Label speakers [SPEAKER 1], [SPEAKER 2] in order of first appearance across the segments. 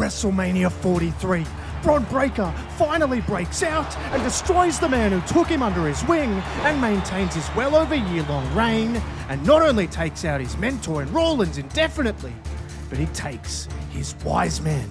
[SPEAKER 1] WrestleMania 43, Bron Breakker finally breaks out and destroys the man who took him under his wing and maintains his well over year-long reign, and not only takes out his mentor in Rollins indefinitely, but he takes his wise man.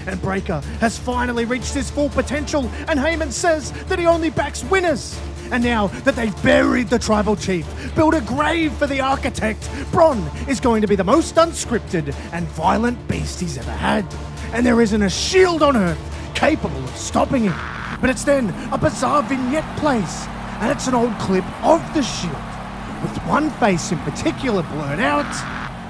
[SPEAKER 1] And Breakker has finally reached his full potential, and Heyman says that he only backs winners. And now that they've buried the tribal chief, built a grave for the architect, Bron is going to be the most unscripted and violent beast he's ever had. And there isn't a shield on earth capable of stopping him. But it's then a bizarre vignette plays, and it's an old clip of the Shield, with one face in particular blurred out,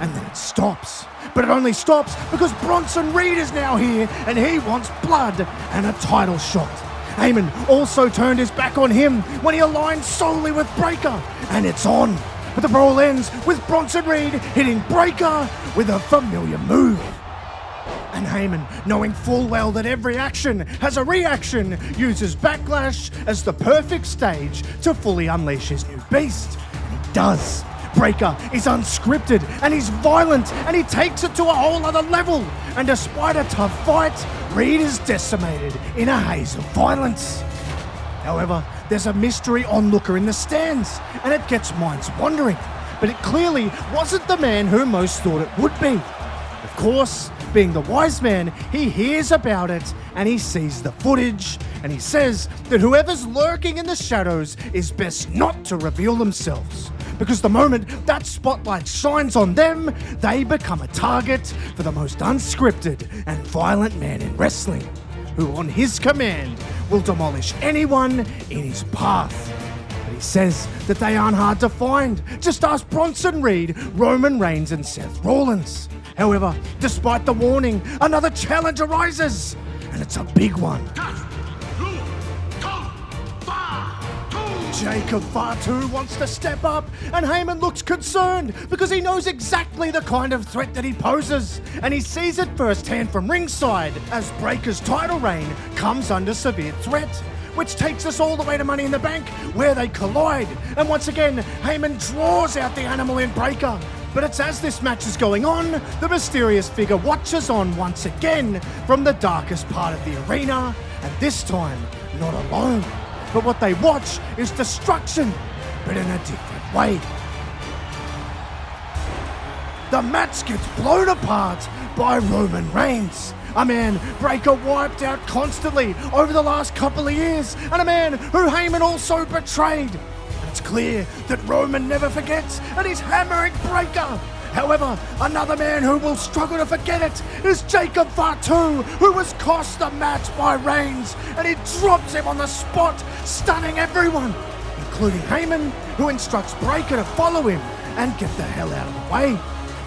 [SPEAKER 1] and then it stops. But it only stops because Bronson Reed is now here, and he wants blood and a title shot. Heyman also turned his back on him when he aligned solely with Breakker, and it's on. But the brawl ends with Bronson Reed hitting Breakker with a familiar move. And Heyman, knowing full well that every action has a reaction, uses Backlash as the perfect stage to fully unleash his new beast. And he does. Breakker is unscripted and he's violent and he takes it to a whole other level. And despite a tough fight, Reed is decimated in a haze of violence. However, there's a mystery onlooker in the stands and it gets minds wandering. But it clearly wasn't the man who most thought it would be. Of course, being the wise man, he hears about it and he sees the footage and he says that whoever's lurking in the shadows is best not to reveal themselves, because the moment that spotlight shines on them, they become a target for the most unscripted and violent man in wrestling, who on his command will demolish anyone in his path. But he says that they aren't hard to find. Just ask Bronson Reed, Roman Reigns and Seth Rollins. However, despite the warning, another challenge arises, and it's a big one. Jacob Fatu wants to step up, and Heyman looks concerned because he knows exactly the kind of threat that he poses, and he sees it firsthand from ringside as Breakker's title reign comes under severe threat, which takes us all the way to Money in the Bank, where they collide, and once again, Heyman draws out the animal in Breakker. But it's as this match is going on, the mysterious figure watches on once again from the darkest part of the arena, and this time, not alone. But what they watch is destruction, but in a different way. The match gets blown apart by Roman Reigns, a man Breakker wiped out constantly over the last couple of years, and a man who Heyman also betrayed. It's clear that Roman never forgets, and he's hammering Breakker. However, another man who will struggle to forget it is Jacob Fatu, who was cost the match by Reigns, and he drops him on the spot, stunning everyone, including Heyman, who instructs Breakker to follow him and get the hell out of the way.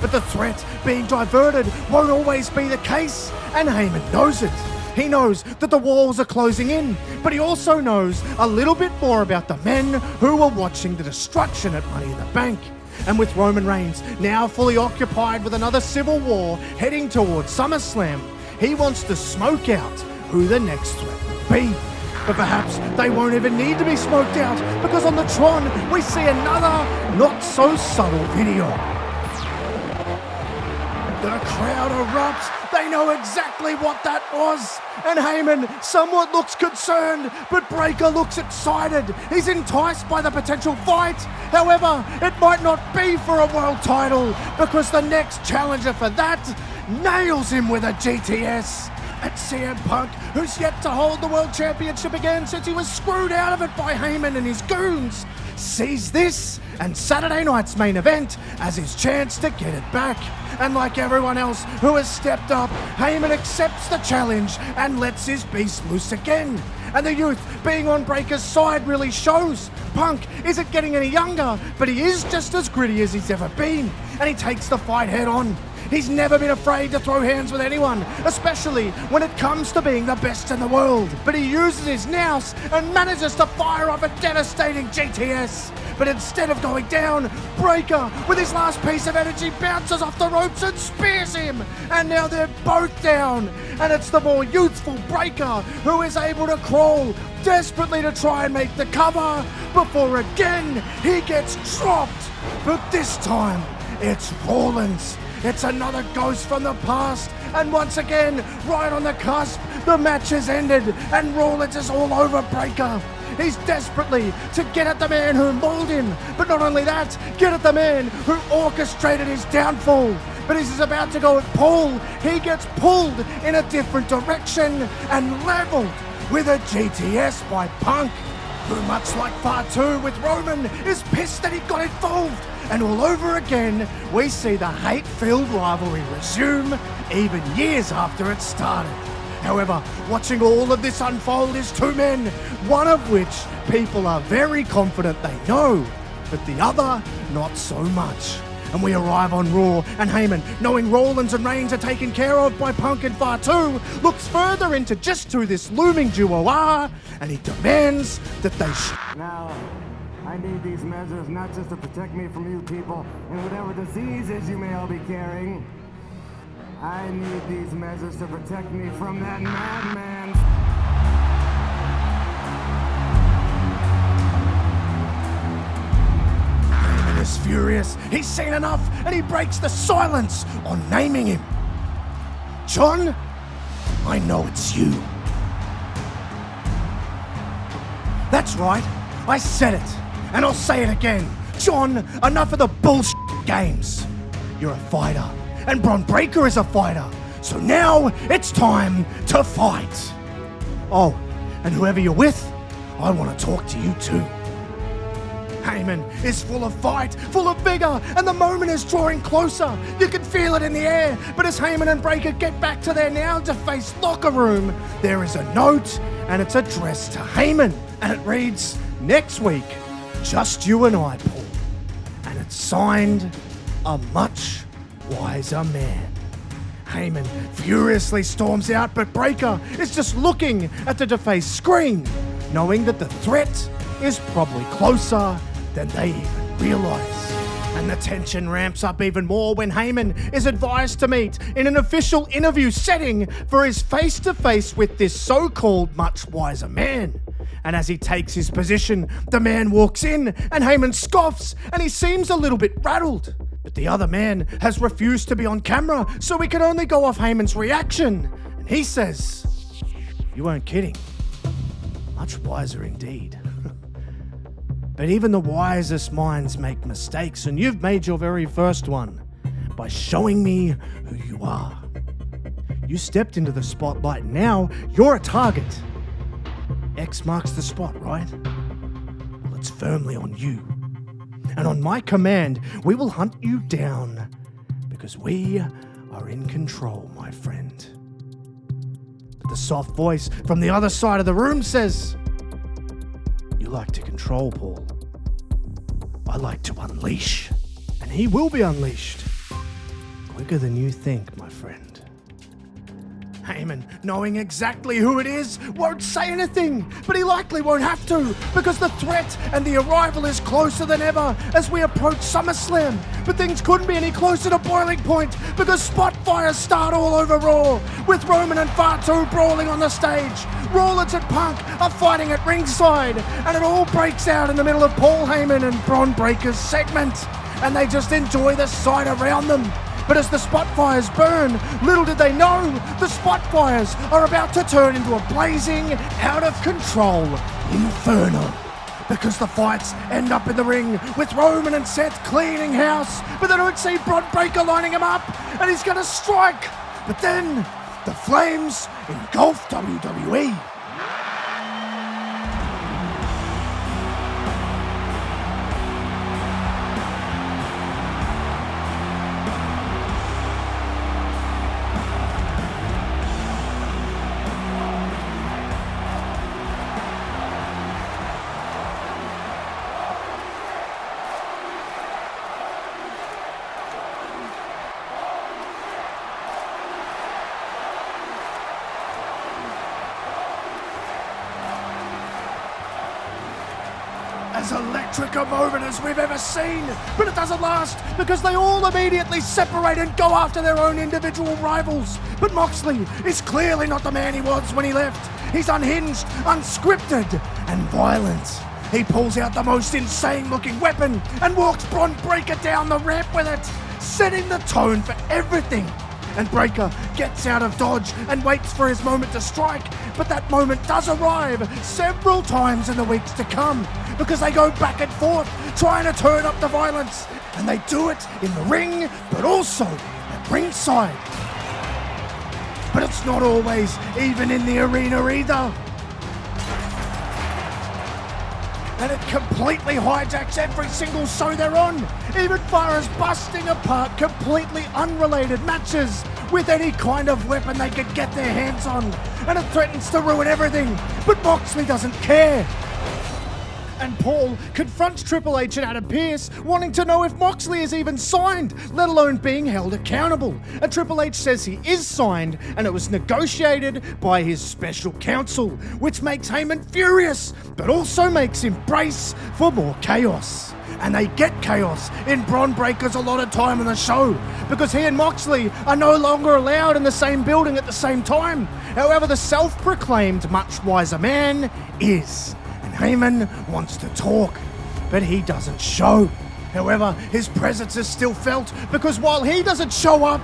[SPEAKER 1] But the threat being diverted won't always be the case, and Heyman knows it. He knows that the walls are closing in, but he also knows a little bit more about the men who are watching the destruction at Money in the Bank. And with Roman Reigns now fully occupied with another civil war heading towards SummerSlam, he wants to smoke out who the next threat will be. But perhaps they won't even need to be smoked out, because on the Tron we see another not so subtle video. The crowd erupts. They know exactly what that was. And Heyman somewhat looks concerned, but Breakker looks excited. He's enticed by the potential fight. However, it might not be for a world title, because the next challenger for that nails him with a GTS. And CM Punk, who's yet to hold the World Championship again since he was screwed out of it by Heyman and his goons, sees this and Saturday night's main event as his chance to get it back. And like everyone else who has stepped up, Heyman accepts the challenge and lets his beast loose again. And the youth being on Breakker's side really shows. Punk isn't getting any younger, but he is just as gritty as he's ever been, and he takes the fight head on. He's never been afraid to throw hands with anyone, especially when it comes to being the best in the world. But he uses his nous and manages to fire off a devastating GTS. But instead of going down, Breakker, with his last piece of energy, bounces off the ropes and spears him. And now they're both down. And it's the more youthful Breakker who is able to crawl desperately to try and make the cover before again he gets dropped. But this time, it's Rollins. It's another ghost from the past, And once again, right on the cusp, the match has ended and Rollins is all over Breaker. He's desperately to get at the man who mauled him, but not only that, get at the man who orchestrated his downfall. But as he's about to go at Paul, he gets pulled in a different direction and leveled with a GTS by Punk, who, much like Fatu with Roman, is pissed that he got involved. And all over again, we see the hate-filled rivalry resume, even years after it started. However, watching all of this unfold is two men, one of which people are very confident they know, but the other, not so much. And we arrive on Raw, and Heyman, knowing Rollins and Reigns are taken care of by Punk and Fatu, looks further into just who this looming duo are, and he demands that they
[SPEAKER 2] Now, I need these measures not just to protect me from you people and whatever diseases you may all be carrying. I need these measures to protect me from that madman.
[SPEAKER 1] Heyman is furious. He's seen enough, and he breaks the silence on naming him. Jon, I know it's you. That's right, I said it, and I'll say it again. Jon, enough of the bullshit games. You're a fighter, and Bron Breakker is a fighter. So now it's time to fight. Oh, and whoever you're with, I want to talk to you too. Heyman is full of fight, full of vigor, and the moment is drawing closer. You can feel it in the air. But as Heyman and Breakker get back to their now-defaced locker room, there is a note, and it's addressed to Heyman. And it reads, "Next week, just you and I, Paul." And it's signed, "A much wiser man." Heyman furiously storms out, but Breakker is just looking at the defaced screen, knowing that the threat is probably closer than they even realize. And the tension ramps up even more when Heyman is advised to meet in an official interview setting for his face-to-face with this so-called much wiser man. And as he takes his position, the man walks in and Heyman scoffs and he seems a little bit rattled. But the other man has refused to be on camera, so we can only go off Heyman's reaction. And he says, "You weren't kidding. Much wiser indeed." But even the wisest minds make mistakes, and you've made your very first one by showing me who you are. You stepped into the spotlight, now you're a target. X marks the spot, right? Well, it's firmly on you. And on my command, we will hunt you down because we are in control, my friend. But the soft voice from the other side of the room says, "You like to control, Paul. I like to unleash." And he will be unleashed. Quicker than you think, my friend. Heyman, knowing exactly who it is, won't say anything, but he likely won't have to, because the threat and the arrival is closer than ever as we approach SummerSlam. But things couldn't be any closer to boiling point, because spot fires start all over Raw, with Roman and Fatu brawling on the stage. Rollins and Punk are fighting at ringside, and it all breaks out in the middle of Paul Heyman and Bron Breakker's segment, and they just enjoy the sight around them. But as the spot fires burn, little did they know, the spot fires are about to turn into a blazing, out-of-control inferno. Because the fights end up in the ring with Roman and Seth cleaning house, but they don't see Bron Breakker lining him up, and he's going to strike. But then, the flames engulf WWE. As electric a moment as we've ever seen, but it doesn't last because they all immediately separate and go after their own individual rivals. But Moxley is clearly not the man he was when he left. He's unhinged, unscripted, and violent. He pulls out the most insane looking weapon and walks Bron Breakker down the ramp with it, setting the tone for everything. and Breaker gets out of dodge and waits for his moment to strike, but that moment does arrive several times in the weeks to come because they go back and forth trying to turn up the violence, and they do it in the ring but also at ringside. But it's not always even in the arena either. And it completely hijacks every single show they're on, even far as busting apart completely unrelated matches with any kind of weapon they could get their hands on. And it threatens to ruin everything, but Moxley doesn't care. And Paul confronts Triple H and Adam Pearce, wanting to know if Moxley is even signed, let alone being held accountable. And Triple H says he is signed, and it was negotiated by his special counsel, which makes Heyman furious, but also makes him brace for more chaos. And they get chaos in Bron Breakker's allotted time in the show, because he and Moxley are no longer allowed in the same building at the same time. However, the self-proclaimed much wiser man is. Heyman wants to talk, but he doesn't show. However, his presence is still felt because while he doesn't show up,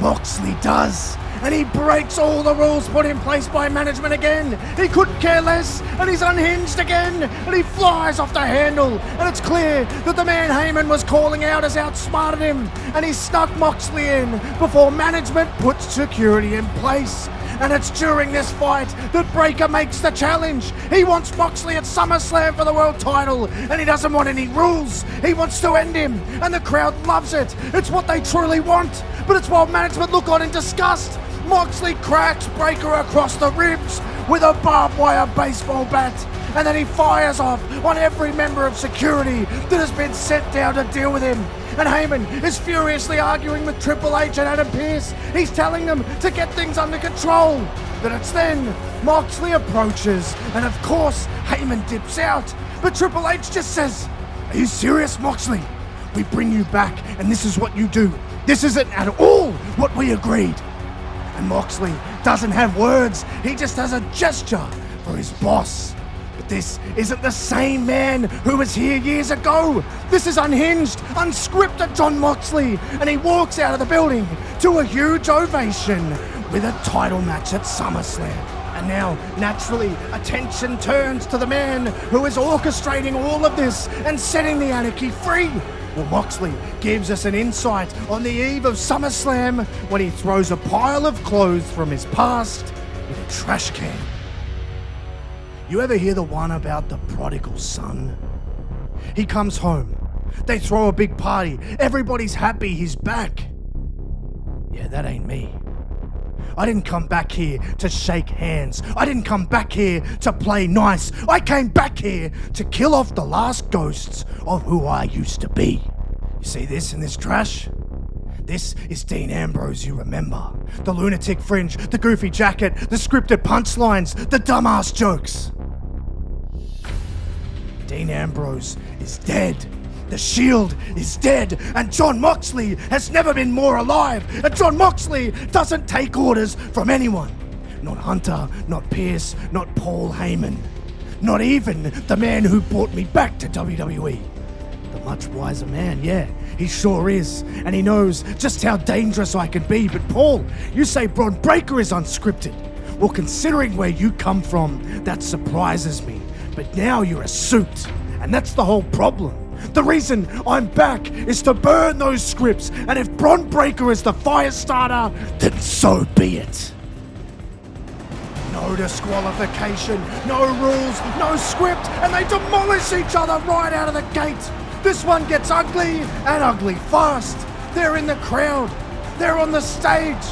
[SPEAKER 1] Moxley does. And he breaks all the rules put in place by management again. He couldn't care less, and he's unhinged again, and he flies off the handle. And it's clear that the man Heyman was calling out has outsmarted him, and he snuck Moxley in before management puts security in place. And it's during this fight that Breakker makes the challenge. He wants Moxley at SummerSlam for the world title, and he doesn't want any rules. He wants to end him, and the crowd loves it. It's what they truly want, but it's while management look on in disgust. Moxley cracks Breakker across the ribs with a barbed wire baseball bat, and then he fires off on every member of security that has been sent down to deal with him. And Heyman is furiously arguing with Triple H and Adam Pearce. He's telling them to get things under control. But it's then Moxley approaches, and of course Heyman dips out. But Triple H just says, "Are you serious, Moxley? We bring you back, and this is what you do. This isn't at all what we agreed." And Moxley doesn't have words. He just has a gesture for his boss. But this isn't the same man who was here years ago. This is unhinged, unscripted Jon Moxley, and he walks out of the building to a huge ovation with a title match at SummerSlam. And now, naturally, attention turns to the man who is orchestrating all of this and setting the anarchy free. Well, Moxley gives us an insight on the eve of SummerSlam when he throws a pile of clothes from his past in a trash can. You ever hear the one about the prodigal son? He comes home. They throw a big party. Everybody's happy he's back. Yeah, that ain't me. I didn't come back here to shake hands. I didn't come back here to play nice. I came back here to kill off the last ghosts of who I used to be. You see this in this trash? This is Dean Ambrose, you remember. The lunatic fringe, the goofy jacket, the scripted punchlines, the dumbass jokes. Dean Ambrose is dead. The Shield is dead, and Jon Moxley has never been more alive. And Jon Moxley doesn't take orders from anyone. Not Hunter, not Pearce, not Paul Heyman. Not even the man who brought me back to WWE. The much wiser man, yeah, he sure is. And he knows just how dangerous I can be. But Paul, you say Bron Breakker is unscripted. Well, considering where you come from, that surprises me. But now you're a suit, and that's the whole problem. The reason I'm back is to burn those scripts, and if Bron Breakker is the fire starter, then so be it. No disqualification, no rules, no script, and they demolish each other right out of the gate. This one gets ugly, and ugly fast. They're in the crowd, they're on the stage.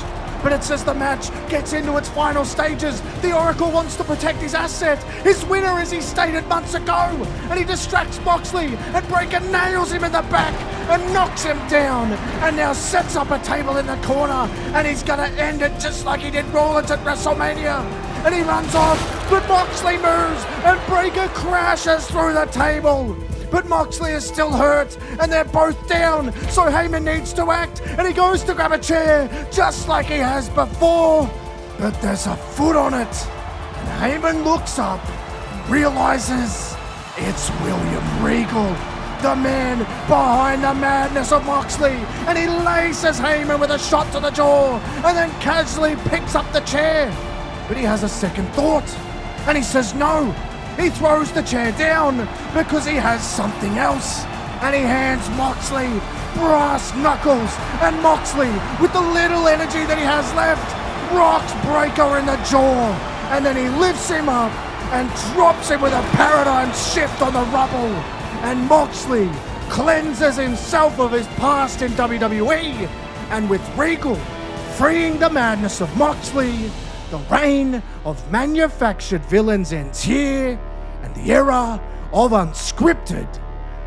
[SPEAKER 1] But it's as the match gets into its final stages, the Oracle wants to protect his asset. His winner, as he stated months ago. And he distracts Moxley, and Breakker nails him in the back and knocks him down. And now sets up a table in the corner, and he's gonna end it just like he did Rollins at WrestleMania. And he runs off, but Moxley moves, and Breakker crashes through the table. But Moxley is still hurt, and they're both down, so Heyman needs to act, and he goes to grab a chair, just like he has before. But there's a foot on it, and Heyman looks up and realizes it's William Regal. the man behind the madness of Moxley, and he laces Heyman with a shot to the jaw, and then casually picks up the chair. But he has a second thought, and he says no. He throws the chair down because he has something else, and he hands Moxley brass knuckles, and Moxley, with the little energy that he has left, rocks Breaker in the jaw, and then he lifts him up and drops him with a paradigm shift on the rubble, and Moxley cleanses himself of his past in WWE, and with Regal freeing the madness of Moxley, the reign of manufactured villains ends here, and the era of unscripted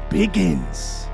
[SPEAKER 1] begins.